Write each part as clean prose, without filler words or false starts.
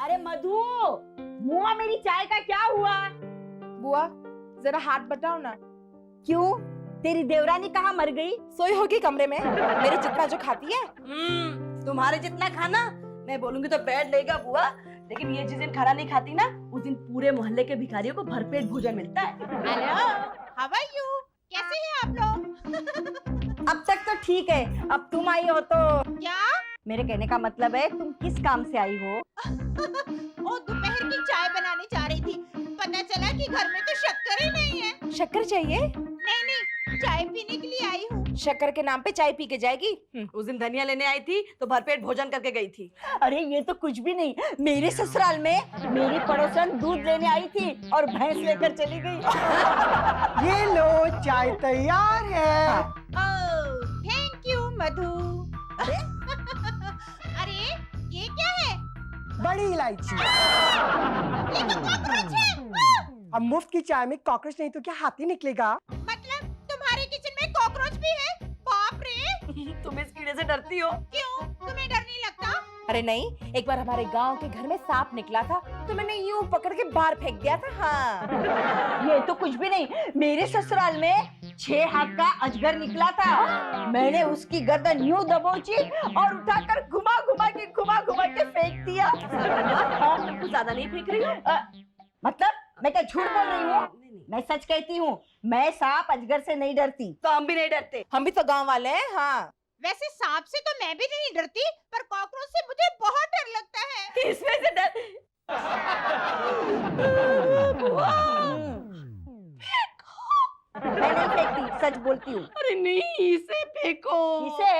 अरे मधु, मुआ मेरी चाय का क्या हुआ? बुआ जरा हाथ बटाओ ना। क्यों? तेरी देवरानी कहाँ मर गई? सोई होगी कमरे में, मेरे जितना जो खाती है। तुम्हारे जितना खाना मैं बोलूंगी तो बैठ लेगा बुआ, लेकिन ये जिस दिन खाना नहीं खाती ना, उस दिन पूरे मोहल्ले के भिखारियों को भरपेट भोजन मिलता है। Hello, how are you? कैसे हैं आप लोग? अब तक तो ठीक है, अब तुम आई हो तो क्या? मेरे कहने का मतलब है तुम किस काम से आई हो? ओ, दोपहर की चाय बनाने जा रही थी, पता चला कि घर में तो शक्कर ही नहीं है। शक्कर चाहिए? नहीं, चाय पीने के लिए आई हूँ। शक्कर के नाम पे चाय पी के जाएगी। उस दिन धनिया लेने आई थी तो भरपेट भोजन करके गई थी। अरे ये तो कुछ भी नहीं, मेरे ससुराल में मेरी पड़ोसन दूध लेने आई थी और भैंस लेकर चली गई। ये लो चाय तैयार है। ओह, थैंक यू मधु। अरे ये क्या है? बड़ी इलायची। ये तो कॉकरोच है। अब मुफ्त की चाय में कॉकरोच नहीं तो क्या हाथी निकलेगा? मतलब तुम्हारे किचन में कॉकरोच भी है? बाप रे! तुम इस कीड़े से डरती हो? क्यों? तुम्हें डर नहीं लगता? अरे नहीं, एक बार हमारे गांव के घर में सांप निकला था तो मैंने यूं पकड़ के बाहर फेंक दिया था। हाँ। ये तो कुछ भी नहीं, मेरे ससुराल में 6 हाथ का अजगर निकला था। मैंने उसकी गर्दन यूं दबोची और उठाकर घुमा घुमा के फेंक दिया। कुछ ज्यादा नहीं फेंक रही हो? मतलब मैं क्या झूठ बोल रही हूँ? मैं सच कहती हूँ, मैं सांप अजगर से नहीं डरती। तो हम भी नहीं डरते। हम भी तो गांव वाले हैं। हाँ। वैसे सांप से तो मैं भी नहीं डरती, पर कॉकरोच से मुझे बहुत डर लगता है। इसमें से डर। मैं नहीं फेंकती, सच बोलती हूँ। अरे नहीं, इसे फेंको। इसे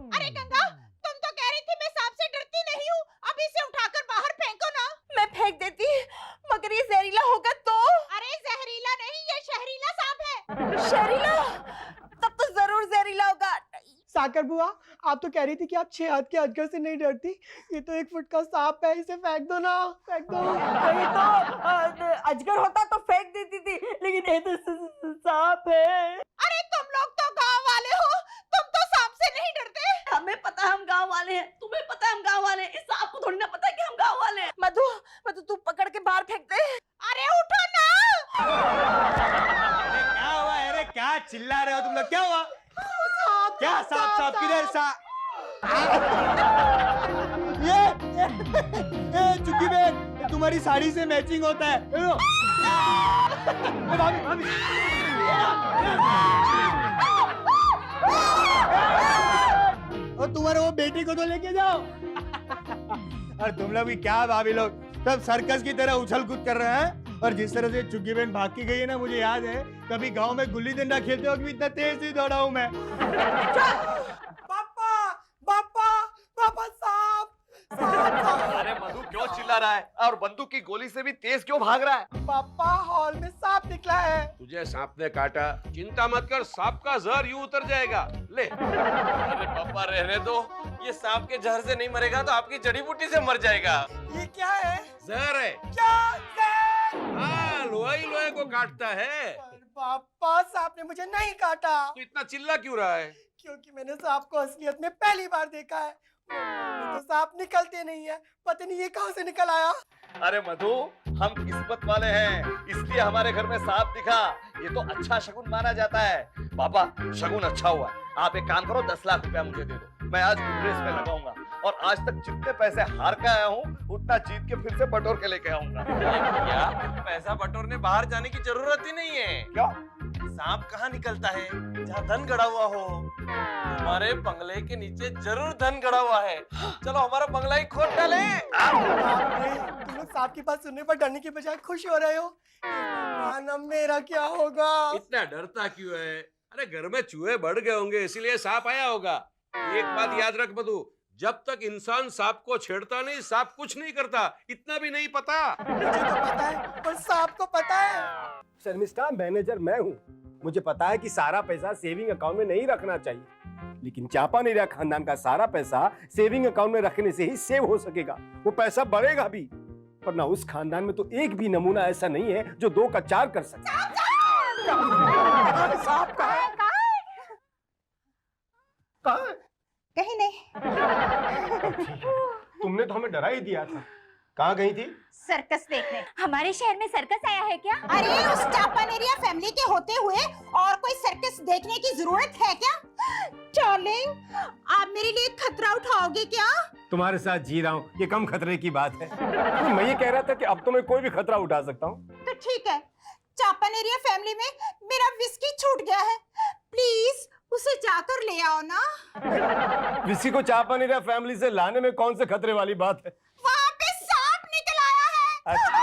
अरे गंगा, तुम तो कह रही थी मैं सांप से डरती नहीं हूँ, अब इसे उठाकर बाहर फेंको ना। मैं फेंक देती, मगर ये जहरीला होगा तो? अरे जहरीला नहीं, ये शहरीला सांप है। शहरीला? तब तो जरूर जहरीला होगा। साकर बुआ, आप तो कह रही थी कि आप 6 हाथ के अजगर से नहीं डरती। ये तो 1 फुट का सांप है, इसे फेंक दो ना, फेंक दो। ये तो अजगर होता तो फेंक देती थी, लेकिन ये तो सांप है। अरे तुम लोग तो गांव वाले हो, तुम तो सांप से नहीं डरते। हमें पता हम गांव वाले हैं, तुम्हें पता हम गांव वाले हैं, इस सांप को थोड़ी ना पता है कि हम गांव वाले हैं। मधु तू पकड़ के बाहर फेंक दे। अरे उठो ना। क्या हुआ? अरे क्या चिल्ला रहे हो तुम लोग? क्या हुआ? क्या सांप किधर ये चुकी बहन, तुम्हारी साड़ी से मैचिंग होता है। भाभी भाभी, और तुम्हारे वो बेटी को तो लेके जाओ। और तुम लोग भी क्या भाभी लोग सब सर्कस की तरह उछल कूद कर रहे हैं। और जिस तरह से चुग्गी बहन भाग के गई है ना, मुझे याद है कभी गांव में गुल्ली डंडा खेलते वक्त भी इतना तेज ही दौड़ा हूं मैं। पापा पापा पापा सांप सांप। अरे मधु क्यों चिल्ला रहा है और बंदूक की गोली से भी तेज क्यों भाग रहा है? पापा हॉल में सांप निकला है। तुझे सांप ने काटा, चिंता मत कर, सांप का जहर यूं उतर जाएगा। ले। अरे पापा रहने दो, ये सांप के जहर से नहीं मरेगा तो आपकी जड़ी बूटी से मर जाएगा। ये क्या है? जहर है। क्या जहर? हाँ, लोहे लोहे को काटता है। पापा सांप ने मुझे नहीं काटा। तो इतना चिल्ला क्यों रहा है? क्योंकि मैंने सांप को असलियत में पहली बार देखा है। तो सांप निकलते नहीं है, पता नहीं ये कहां से निकल आया। अरे मधु, हम किस्मत वाले हैं, इसलिए हमारे घर में सांप दिखा। ये तो अच्छा शगुन माना जाता है। पापा शगुन अच्छा हुआ, आप एक काम करो, 10 लाख रुपया मुझे दे दो, मैं आज रेस में लगाऊंगा और आज तक जितने पैसे हार के आया हूँ उतना जीत के फिर से बटोर के लेके आऊंगा। भैया पैसा बटोरने बाहर जाने की जरूरत ही नहीं है। क्यों? सांप कहाँ निकलता है? जहाँ धन गड़ा हुआ हो। हमारे बंगले के नीचे जरूर धन गड़ा हुआ है। चलो हमारा बंगला ही खोद डाले। तुम लोग सांप की बात सुनने पर डरने के बजाय खुश हो रहे हो। भगवान, मेरा क्या होगा? इतना डरता क्यों है? अरे घर में चूहे बढ़ गए होंगे इसीलिए सांप आया होगा। एक बात याद रख मधु, जब तक इंसान सांप को छेड़ता नहीं, सांप कुछ नहीं करता। इतना भी नहीं पता? मुझे तो पता है, पर सांप को पता है। शर्मिष्ठा, मैनेजर मैं हूँ। मुझे पता है कि सारा पैसा सेविंग अकाउंट में नहीं रखना चाहिए, लेकिन चापा नेरिया खानदान का सारा पैसा सेविंग अकाउंट में रखने से ही सेव हो सकेगा। वो पैसा बढ़ेगा भी, पर ना उस खानदान में तो एक भी नमूना ऐसा नहीं है जो 2 का 4 कर सके। सांप कहाँ है? कहाँ? कहीं नहीं। तुमने तो हमें डरा ही दिया था। कहाँ गई थी? सर्कस देखने। हमारे शहर में सर्कस आया है क्या? अरे उस चापानेरिया फैमिली के होते हुए और कोई सर्कस देखने की जरूरत है क्या? डार्लिंग, आप मेरे लिए खतरा उठाओगे क्या? तुम्हारे साथ जी रहा हूँ, ये कम खतरे की बात है। तो मैं ये कह रहा था कि अब तो मैं कोई भी खतरा उठा सकता हूँ। तो ठीक है, चापानेरिया फैमिली में मेरा विस्की छूट गया है, प्लीज उसे जाकर ले आओ ना। किसी को चापानेरिया फैमिली से लाने में कौन से खतरे वाली बात है? वहाँ पे सांप निकल आया है। अच्छा।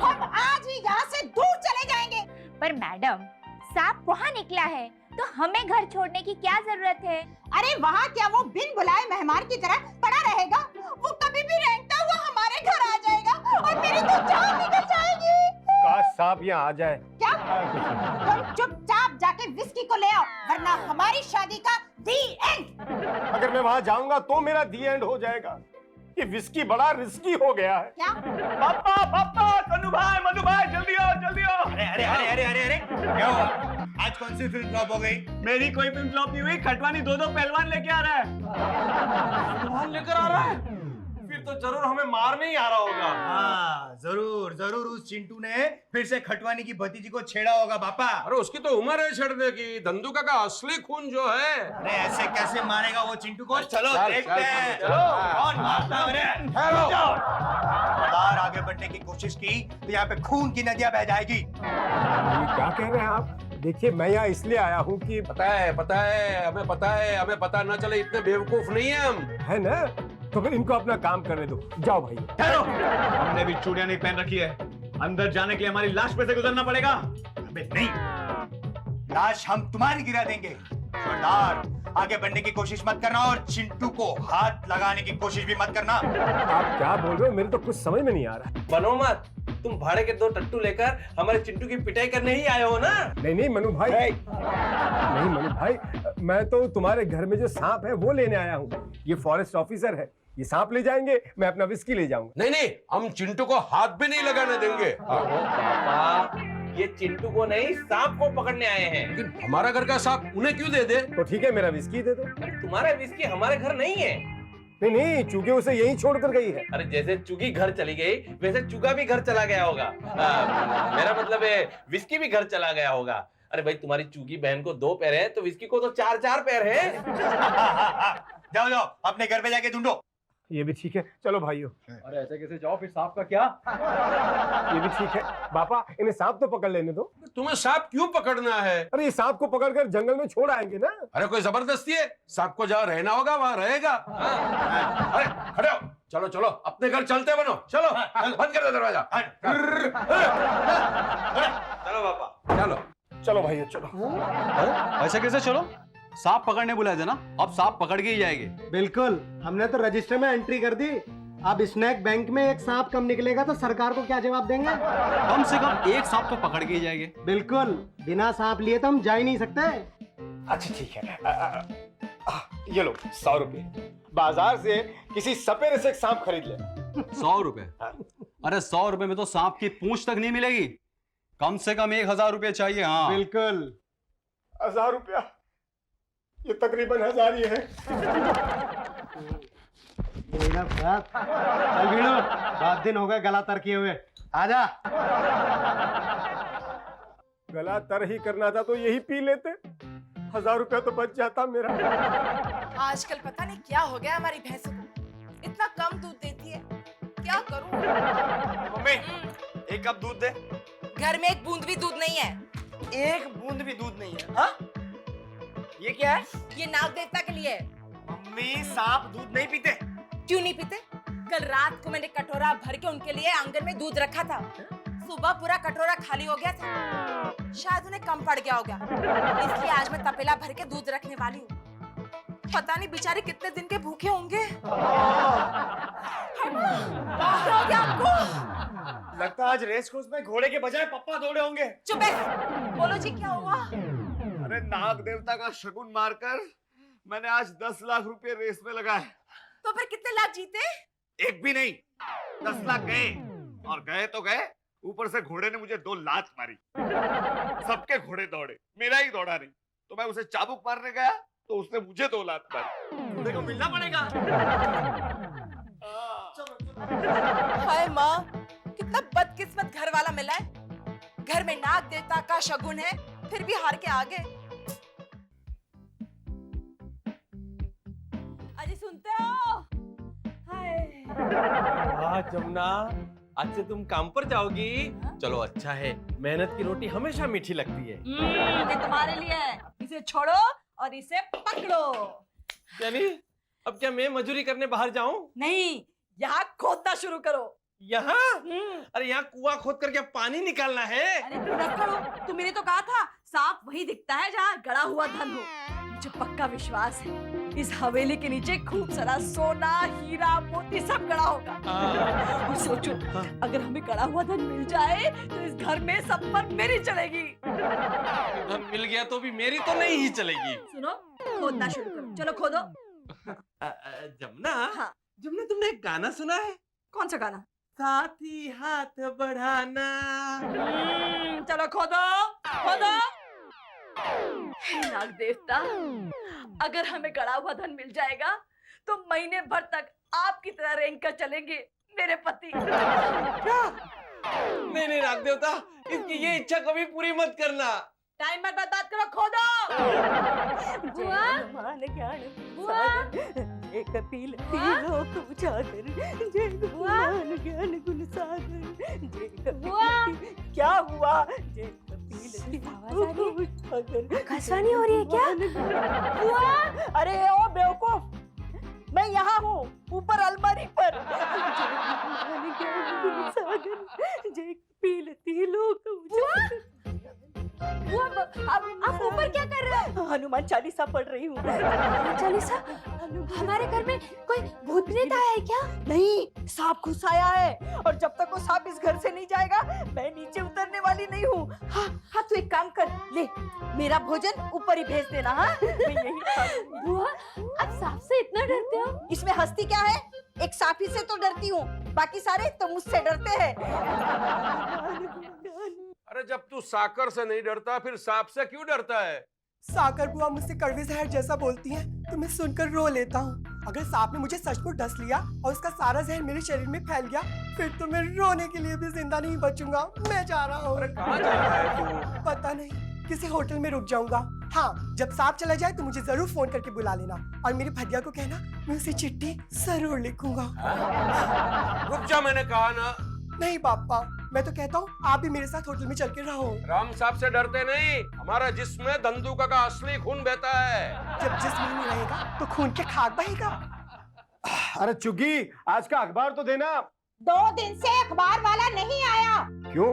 हम आज ही यहाँ से दूर चले जाएंगे। पर मैडम, सांप वहाँ निकला है तो हमें घर छोड़ने की क्या जरूरत है? अरे वहाँ क्या वो बिन बुलाए मेहमान की तरह पड़ा रहेगा? वो कभी भी रेंगता हुआ हमारे घर आ जाएगा और मेरी तो जान निकल जाएगी। काश सांप यहाँ आ जाए। क्या? तुम चुपचाप जाके विस्की को ले आओ, वरना हमारी शादी का दी एंड। अगर मैं वहाँ जाऊंगा तो मेरा दी एंड हो जाएगा। ये विस्की बड़ा रिस्की हो गया है। क्या? पापा पापा, कन्नू भाई, मनु भाई, जल्दी आओ जल्दी आओ। अरे अरे अरे अरे अरे अरे क्या हुआ? आज कौन सी फिल्म फ्लॉप हो गई? मेरी कोई फिल्म फ्लॉप नहीं हुई। खटवानी दो पहलवान लेके आ रहा है। पहलवान लेकर आ रहा है? फिर तो जरूर हमें मारने ही आ रहा होगा। हाँ जरूर जरूर, उस चिंटू ने फिर से खटवानी की भतीजी को छेड़ा होगा पापा। अरे उसकी तो उम्र है छेड़ने की। धंधुका का असली खून जो है। अरे ऐसे कैसे मारेगा वो चिंटू को? चलो चल, देखते हैं। चल, चल। कौन मारता है उन्हें? खबरदार आगे बढ़ने की कोशिश की तो यहाँ पे खून की नदियां बह जाएगी। ये क्या कह रहे हैं आप? देखिए मैं यहाँ इसलिए आया हूँ कि पता है हमें पता है, हमें पता न चले इतने बेवकूफ नहीं है हम। है ना, तो फिर इनको अपना काम करने दो। जाओ भाई। ठहरो, हमने भी चूड़ियां नहीं पहन रखी है। अंदर जाने के लिए हमारी लाश पे से गुजरना पड़ेगा। अबे नहीं, लाश हम तुम्हारी गिरा देंगे। सरदार आगे बढ़ने की कोशिश मत करना और चिंटू को हाथ लगाने की कोशिश भी मत करना। आप क्या बोल रहे हो? मेरे तो कुछ समझ में नहीं आ रहा। बनो मत, तुम भाड़े के 2 टट्टू लेकर हमारे चिंटू की पिटाई करने ही आए हो ना? नहीं मनु भाई, नहीं मनु भाई, मैं तो तुम्हारे घर में जो सांप है वो लेने आया हूँ। ये फॉरेस्ट ऑफिसर है, ये सांप ले जाएंगे, मैं अपना विस्की ले जाऊंगा। नहीं, हम चिंटू को हाथ भी नहीं लगाने देंगे। पापा, ये चिंटू को नहीं सांप को पकड़ने आए हैं। लेकिन हमारा घर का सांप उन्हें क्यों दे दे? तो ठीक है, मेरा विस्की दे दो। तुम्हारा विस्की हमारे घर नहीं है। नहीं, चूंकि उसे यहीं छोड़कर गई है। अरे जैसे चुगी घर चली गई वैसे चुगा भी घर चला गया होगा। मेरा मतलब है विस्की भी घर चला गया होगा। अरे भाई, तुम्हारी चुगी बहन को 2 पैर हैं तो विस्की को तो 4 पैर हैं। जाओ जाओ अपने घर पे जाके ढूंढो। ये भी ठीक है, चलो भाइयों। अरे ऐसे कैसे जाओ, फिर सांप का क्या? ये भी ठीक है। पापा, इन्हें सांप तो पकड़ लेने दो। तुम्हें सांप क्यों पकड़ना है? अरे ये सांप को पकड़कर जंगल में छोड़ आएंगे ना। अरे कोई जबरदस्ती है? सांप को जहाँ रहना होगा वहाँ रहेगा। अरे खड़े हो, चलो चलो अपने घर चलते बनो। चलो बंद कर दो दरवाजा। चलो पापा, चलो चलो भाइयों चलो। ऐसे कैसे चलो? सांप पकड़ने बुलाए थे ना, अब सांप पकड़ के ही जाएंगे। बिल्कुल, हमने तो रजिस्टर में एंट्री कर दी। अब स्नैक बैंक में एक सांप कम निकलेगा तो सरकार को क्या जवाब देंगे? कम से कम एक सांप तो पकड़ के ही जाएंगे। बिल्कुल, बिना सांप लिए तो हम जा ही नहीं सकते। अच्छा ठीक है, ये लो 100 रुपए। बाजार से किसी सपेरे से एक सांप खरीद ले। 100 रुपए? अरे 100 रुपए में तो सांप की पूंछ तक नहीं मिलेगी। कम से कम 1000 रुपए चाहिए। हाँ बिल्कुल। 1000 रुपया? ये तकरीबन 1000 ही है। चल भीड़ो, 7 दिन हो गए गला तर किए हुए। आजा। गला तर ही करना था तो यही पी लेते, 1000 रुपया तो बच जाता मेरा। आजकल पता नहीं क्या हो गया हमारी भैंसों को, इतना कम दूध देती है। क्या करूं? मम्मी, एक कप दूध दे। घर में एक बूंद भी दूध नहीं है। एक बूंद भी दूध नहीं है। हाँ? ये क्या है? ये नाग देवता के लिए है। मम्मी, सांप दूध नहीं पीते। क्यों नहीं पीते? कल रात को मैंने कटोरा भर के उनके लिए आंगन में दूध रखा था। सुबह पूरा कटोरा खाली हो गया था, शायद उन्हें कम पड़ गया होगा, इसलिए आज मैं तपेला भर के दूध रखने वाली हूँ। पता नहीं बेचारे कितने दिन के भूखे होंगे। क्या हो गया आपको? लगता है आज रेस कोर्स में घोड़े के बजाय पप्पा दौड़े होंगे। चुप है, बोलो जी क्या हुआ? अरे नाग देवता का शगुन मारकर मैंने आज 10 लाख रुपए रेस में लगाए। तो फिर कितने लाख जीते? एक भी नहीं, 10 लाख गए, और गए तो गए, ऊपर से घोड़े ने मुझे 2 लात मारी। सबके घोड़े दौड़े, मेरा ही दौड़ा नहीं। तो मैं उसे चाबुक मारने गया तो उसने मुझे 2 लात मारी। बूढ़े को मिलना पड़ेगा। हाय माँ, कितना बदकिस्मत घर वाला मिला है। घर में नाग देवता का शगुन है, फिर भी हार के आ गए। अजी सुनते हो? हाय। हाँ जमुना, आज से तुम काम पर जाओगी। चलो अच्छा है, मेहनत की रोटी हमेशा मीठी लगती है। ये तुम्हारे लिए है। इसे छोड़ो और इसे पकड़ो। यानी अब क्या मैं मजूरी करने बाहर जाऊं? नहीं, यहाँ खोदना शुरू करो। यहाँ? अरे यहाँ कुआं खोद कर क्या पानी निकालना है? अरे तू मत करो, तुमने तो कहा था सांप वही दिखता है जहाँ गड़ा हुआ धन हो। मुझे पक्का विश्वास है इस हवेली के नीचे खूब सारा सोना, हीरा, मोती सब गड़ा होगा। और सोचो, अगर हमें गड़ा हुआ धन मिल जाए तो इस घर में सब पर मेरी चलेगी। धन मिल गया तो भी मेरी तो नहीं ही चलेगी। सुनो, खोदना शुरू करो। चलो खोदो। जमुना, हाँ। जमुना तुमने एक गाना सुना है? कौन सा गाना? साथी हाथ बढ़ाना। चलो खोदो, खोदो। हे नाग देवता, अगर हमें गड़ा हुआ धन मिल जाएगा तो महीने भर तक आपकी तरह रेंग कर चलेंगे मेरे पति। क्या? नहीं नहीं नाग देवता, इसकी ये इच्छा कभी पूरी मत करना। टाइम मत बर्बाद करो, खोदो। बुआ, बुआ, एक कपिल त्रिलोक उजागर, जय गुमान ज्ञान गुण सागर, जय कपिल। क्या हुआ? जय कपिल त्रिलोक उजागर। आकाशवाणी हो रही है क्या? बुआ! अरे ओ बेवकूफ, मैं यहाँ हूँ, ऊपर अलमारी पर। जय गुमान ज्ञान गुण सागर, जय कपिल त्रिलोक उजागर। आप ऊपर क्या कर रहे हो? हनुमान चालीसा पढ़ रही हूँ। चालीसा? हमारे घर में कोई भूत प्रेत आया है क्या? नहीं, सांप घुस आया है और जब तक वो सांप इस घर से नहीं जाएगा मैं नीचे उतरने वाली नहीं हूँ। हाँ हाँ, तू एक काम कर, ले मेरा भोजन ऊपर ही भेज देना। हाँ, मैं यही खा लूंगी। बुआ, आप सांप से इतना डरते हो? इसमें हंसती क्या है? एक सांप ही से तो डरती हूँ, बाकी सारे तो मुझसे डरते हैं। अरे जब तू साकर से नहीं डरता फिर सांप से क्यों डरता है? साकर बुआ मुझसे कड़वे जहर जैसा बोलती है तो मैं सुनकर रो लेता हूँ। अगर सांप ने मुझे सचमुच डस लिया और उसका सारा जहर मेरे शरीर में फैल गया, फिर तो मैं रोने के लिए भी जिंदा नहीं बचूंगा। मैं जा रहा हूँ। अरे कहाँ जा रहा है तू? पता नहीं, किसी होटल में रुक जाऊंगा। हाँ, जब सांप चला जाए तो मुझे जरूर फोन करके बुला लेना और मेरे भैया को कहना मैं उसे चिट्ठी जरूर लिखूंगा। रुक जा, मैंने कहा ना। नहीं पापा, मैं तो कहता हूँ आप भी मेरे साथ होटल में चल के रहो। राम साहब से डरते नहीं, हमारा जिस्म में धंधुका का असली खून बहता है। जब जिस्म ही नहीं रहेगा तो खून के खाक बहेगा। अरे चुगी, आज का अखबार तो देना। 2 दिन से अखबार वाला नहीं आया। क्यों?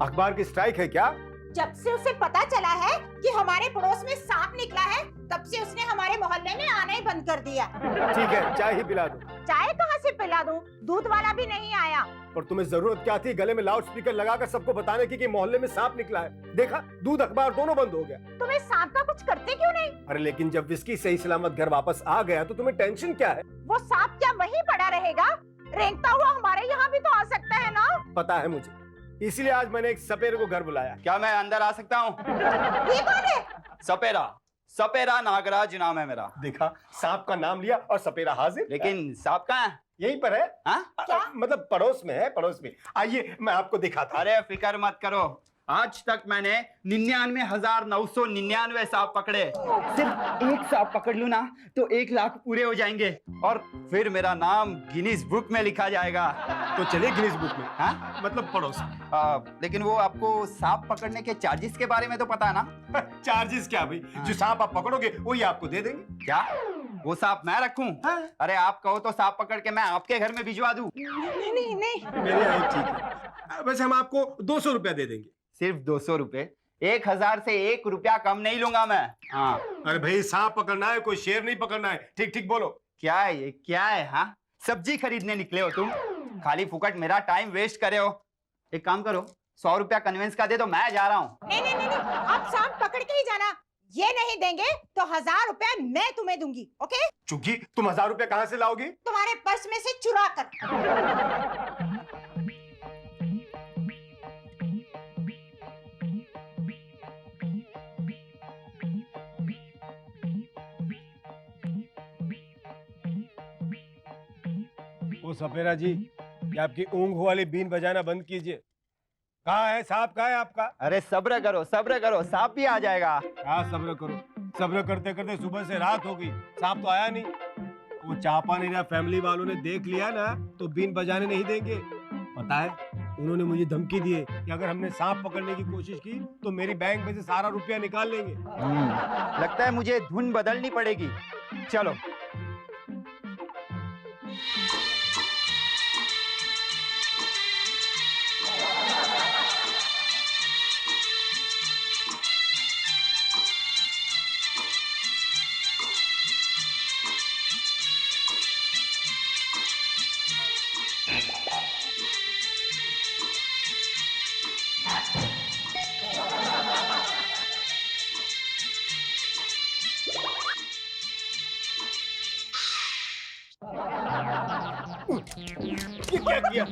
अखबार की स्ट्राइक है क्या? जब से उसे पता चला है कि हमारे पड़ोस में सांप निकला है, तब से उसने हमारे मोहल्ले में आना ही बंद कर दिया। ठीक है, चाय ही पिला दो। चाय कहाँ से पिला दूं? दूध वाला भी नहीं आया। और तुम्हें जरूरत क्या थी गले में लाउड स्पीकर लगाकर सबको बताने की कि मोहल्ले में सांप निकला है? देखा, दूध अखबार दोनों बंद हो गया। तुम्हें सांप का कुछ करते क्यों नहीं? अरे लेकिन जब विस्की सही सलामत घर वापस आ गया तो तुम्हें टेंशन क्या है? वो सांप क्या वहीं पड़ा रहेगा? रेंगता हुआ हमारे यहाँ भी तो आ सकता है ना? पता है मुझे, इसलिए आज मैंने एक सपेरे को घर बुलाया। क्या मैं अंदर आ सकता हूँ? ये कौन है? सपेरा, सपेरा नागराज नाम है मेरा। देखा, सांप का नाम लिया और सपेरा हाजिर। लेकिन सांप कहाँ है? यहीं पर है। हाँ? मतलब पड़ोस में है, पड़ोस में। आइए मैं आपको दिखाता हूं। अरे फिक्र मत करो, आज तक मैंने 99,999 सांप पकड़े। सिर्फ एक सांप पकड़ लूं ना तो 1 लाख पूरे हो जाएंगे और फिर मेरा नाम गिनीज बुक में लिखा जाएगा। तो चलिए गिनीज बुक में। हाँ? मतलब पड़ोस में। लेकिन वो आपको सांप पकड़ने के चार्जेस के बारे में तो पता है ना? चार्जेस क्या भाई? जो सांप आप पकड़ोगे वही आपको दे देंगे। क्या वो सांप मैं रखूं? हाँ। अरे आप कहो तो सांप पकड़ के मैं आपके घर में भिजवा दूं। नहीं। मेरे यहाँ ठीक है। वैसे हम आपको 200 रुपया दे देंगे। सिर्फ 200 रुपए? 1000 से 1 रुपया कम नहीं लूंगा मैं। हाँ। अरे भाई, सांप पकड़ना है, कोई शेर नहीं पकड़ना है। ठीक ठीक बोलो। क्या है ये, क्या है? हाँ, सब्जी खरीदने निकले हो तुम? खाली फुकट मेरा टाइम वेस्ट करे हो। एक काम करो, 100 रुपया कन्वेंस का दे दो, मैं जा रहा हूँ। नहीं, आप सांप पकड़ के ही जाना। ये नहीं देंगे तो 1000 रुपया मैं तुम्हें दूंगी। ओके? चुगी, तुम 1000 रुपया कहाँ से लाओगी? तुम्हारे पर्स में से चुरा कर। वो सपेरा जी, ये आपकी ऊँग वाली बीन बजाना बंद कीजिए। कहाँ है सांप, कहाँ है आपका? अरे सब्र करो, सांप भी आ जाएगा। हाँ सब्र करो, सब्र करते करते सुबह से रात हो गई, सांप तो आया नहीं। वो चापा ने फैमिली वालों ने देख लिया ना तो बीन बजाने नहीं देंगे। पता है, उन्होंने मुझे धमकी दी है कि अगर हमने सांप पकड़ने की कोशिश की तो मेरी बैंक में से सारा रुपया निकाल लेंगे। लगता है मुझे धुन बदलनी पड़ेगी। चलो। ये क्या किया?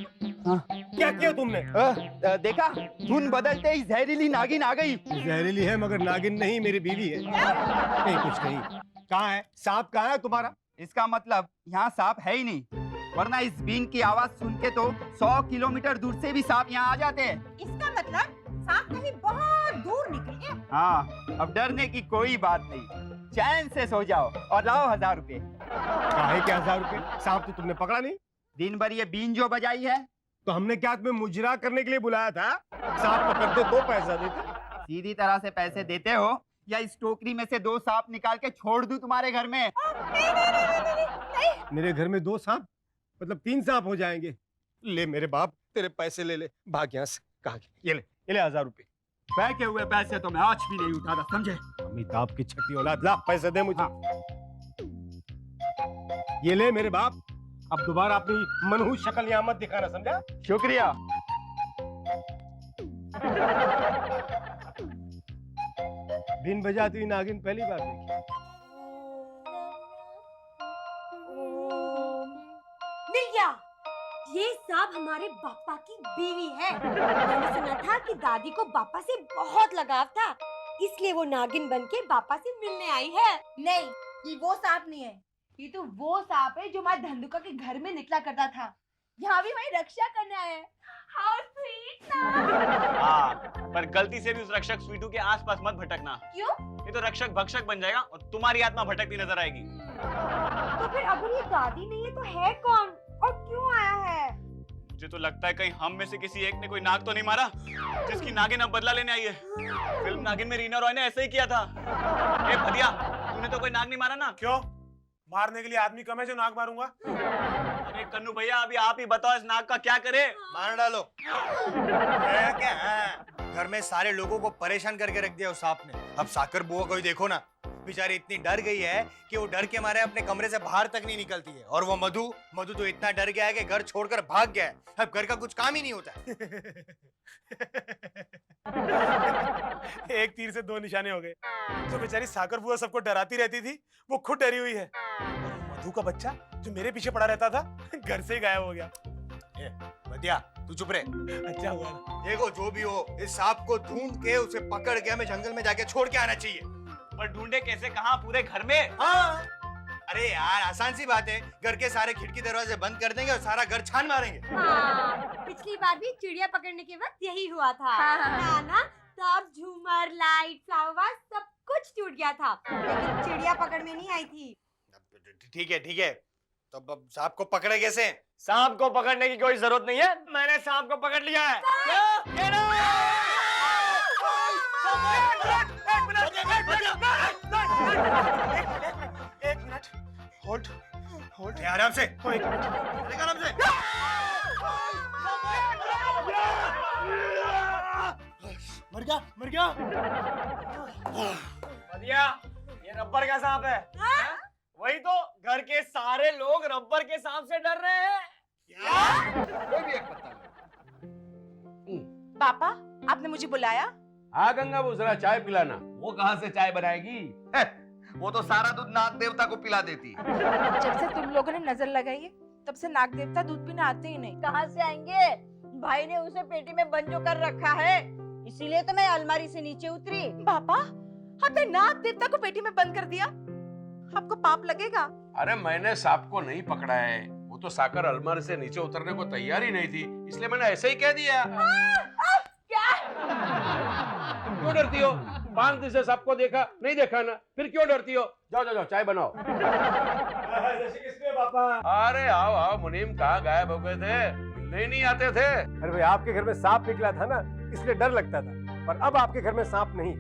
हाँ? क्या किया तुमने? देखा, धुन बदलते ही जहरीली नागिन आ गई। जहरीली है मगर नागिन नहीं, मेरी बीवी है। नहीं कुछ नहीं। कहाँ है सांप, कहाँ है तुम्हारा? इसका मतलब यहाँ सांप है ही नहीं, वरना इस बीन की आवाज सुन के तो 100 किलोमीटर दूर से भी सांप यहाँ आ जाते हैं। इसका मतलब सांप कहीं बहुत दूर निकल गया। हाँ, अब डरने की कोई बात नहीं, चैन से सो जाओ और लाओ 1000 रुपए। काहे के 1000 रुपए? सांप तो तुमने पकड़ा नहीं। दिन भर ये बीन जो बजाई है, तो हमने क्या तुम्हें मुजरा करने के लिए बुलाया था? सांप पकड़ते तो पैसा देते। सीधी तरह से पैसे देते हो या इस टोकरी में से 2 सांप निकाल के छोड़ दूं तुम्हारे घर में? मेरे घर में 2 सांप मतलब 3 सांप हो जाएंगे। ले मेरे बाप, तेरे पैसे ले, भाग यहाँ से। कहा ये ले 1000 रुपए। फेंके हुए पैसे तो मैं आज भी नहीं उठाता, समझे? अमिताभ की छठी औलाद, ला पैसे दे मुझे। ये ले मेरे बाप, अब दोबारा अपनी मनहूस शक्ल यहाँ मत दिखाना, समझा? शुक्रिया। बिन बजाती हुई नागिन पहली बार देखी। मिल गया। ये सांप हमारे पापा की बीवी है। मैंने सुना था कि दादी को पापा से बहुत लगाव था, इसलिए वो नागिन बनके पापा से मिलने आई है। नहीं, ये वो सांप नहीं है, ये तो वो सांप है जो हमारे धंधुका के घर में निकला करता था। यहाँ भी वही रक्षा करने आया है। How sweet ना? हाँ, पर गलती से भी उस रक्षक स्वीटू के आसपास मत भटकना। क्यों? ये तो रक्षक भक्षक बन जाएगा और तुम्हारी आत्मा भटकती नजर आएगी। तो फिर अगर ये दादी नहीं है तो है कौन और क्यों आया है? मुझे तो लगता है कहीं हम में से किसी एक ने कोई नाग तो नहीं मारा जिसकी नागिन अब बदला लेने आई है। फिल्म नागिन में रीना रॉय ने ऐसे ही किया था। ए भदिया, तूने तो कोई नाग नहीं मारा ना? क्यों? मारने के लिए आदमी कम है जो नाग मारूंगा? अरे कन्नू भैया, अभी आप ही बताओ इस नाग का क्या करे? मार डालो। है क्या? हाँ। घर में सारे लोगों को परेशान करके रख दिया उस सांप ने। अब साकर बुआ को ही देखो ना, बेचारी इतनी डर गई है कि वो डर के मारे अपने कमरे से बाहर तक नहीं निकलती है। और वो मधु तो इतना डर गया है कि घर छोड़कर भाग गया है। अब घर का कुछ काम ही नहीं होता है। एक तीर से 2 निशाने हो गए। जो बेचारी साकर बुआ सबको डराती रहती थी, वो खुद डरी हुई है। और मधु का बच्चा जो मेरे पीछे पड़ा रहता था, घर से ही गायब हो गया। बदिया, तू चुप रहे। अच्छा हुआ। देखो जो भी हो, इस सांप को ढूंढ के उसे पकड़ के हमें जंगल में जाके छोड़ के आना चाहिए। पर ढूंढे कैसे, कहाँ? पूरे घर में? हाँ। अरे यार आसान सी बात है, घर के सारे खिड़की दरवाजे बंद कर देंगे और सारा घर छान मारेंगे। हाँ, पिछली बार भी चिड़िया पकड़ने के वक्त यही हुआ था। ना सब झूमर, लाइट, फ्लावर सब कुछ टूट गया था, लेकिन चिड़िया पकड़ में नहीं आई थी। ठीक है, तो अब सांप को पकड़े कैसे? सांप को पकड़ने की कोई जरूरत नहीं है, मैंने सांप को पकड़ लिया है। एक मिनट, होल्ड। आराम से। एक मिनट। आराम से। मर गया। बढ़िया, ये रबर का सांप है। वही तो, घर के सारे लोग रबर के सांप से डर रहे हैं। कोई भी एक पत्ता पापा, आपने मुझे बुलाया? हाँ गंगा, वो जरा चाय पिलाना। वो कहाँ से चाय बनाएगी? वो तो सारा दूध नाग देवता को पिला देती। जब से तुम लोगों ने नजर लगाई है, तब से नाग देवता दूध पीने आते ही नहीं। कहाँ से आएंगे? भाई ने उसे पेटी में बंद कर रखा है, इसीलिए तो मैं अलमारी से नीचे उतरी। पापा, आपने नाग देवता को पेटी में बंद कर दिया, आपको पाप लगेगा। अरे मैंने सांप को नहीं पकड़ा है, वो तो साकर अलमारी से नीचे उतरने को तैयार ही नहीं थी, इसलिए मैंने ऐसे ही कह दिया। क्यों डरती हो? 5 दिन से सबको देखा, नहीं देखा ना, फिर क्यों डरती हो? जाओ जाओ जाओ, चाय बनाओ। पापा अरे आओ आओ, मुनीम कहाँ गायब हो गए थे? मिलने ही नहीं आते थे। अरे भाई आपके घर में सांप निकला था ना, इसलिए डर लगता था, पर अब आपके घर में सांप नहीं।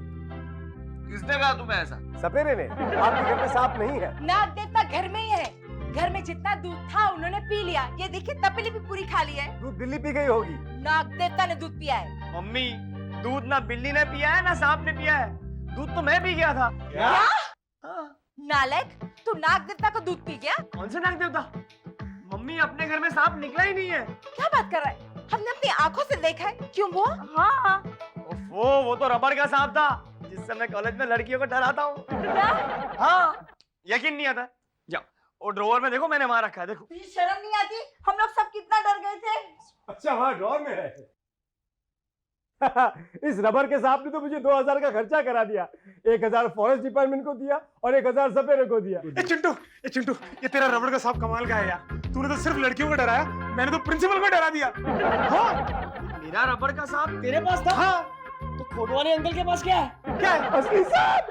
किसने कहा तुम्हें ऐसा? सपेरे ने। आपके घर में सांप नहीं है। नाग देवता घर में ही है। घर में जितना दूध था उन्होंने पी लिया। ये देखिए तपेली भी पूरी खा ली है। दूध बिल्ली पी गई होगी। नाग देवता ने दूध पिया है। मम्मी, दूध ना बिल्ली ने पिया है ना सांप ने पिया है, दूध तो मैं पी गया था। क्या? नालायक, तू नाग देवता को दूध पी गया? कौन से नाग देवता? मम्मी, अपने घर में सांप निकला ही नहीं है। क्या बात कर रहा है? हमने अपनी आंखों से देखा है। क्यों वो? हाँ। वो तो रबड़ का सांप था जिससे मैं कॉलेज में लड़कियों को डराता हूँ। हाँ, यकीन नहीं आता? जाओ, वो ड्रॉवर में देखो, मैंने वहां रखा है, देखो। शर्म नहीं आती? हम लोग सब कितना डर गए थे। अच्छा, वहाँ ड्रॉर में है। इस रबर के सांप ने तो मुझे 2000 का खर्चा करा दिया। 1000 फॉरेस्ट डिपार्टमेंट को दिया और 1000 सपेरे को दिया। ए चिंटू, ये तेरा रबड़ का सांप कमाल का है यार। तूने तो सिर्फ लड़कियों को डराया, मैंने तो प्रिंसिपल को डरा दिया। हाँ? मेरा रबड़ का सांप तेरे पास था? हाँ। तो खोटवानी अंकल के पास क्या है? क्या है? असली सांप।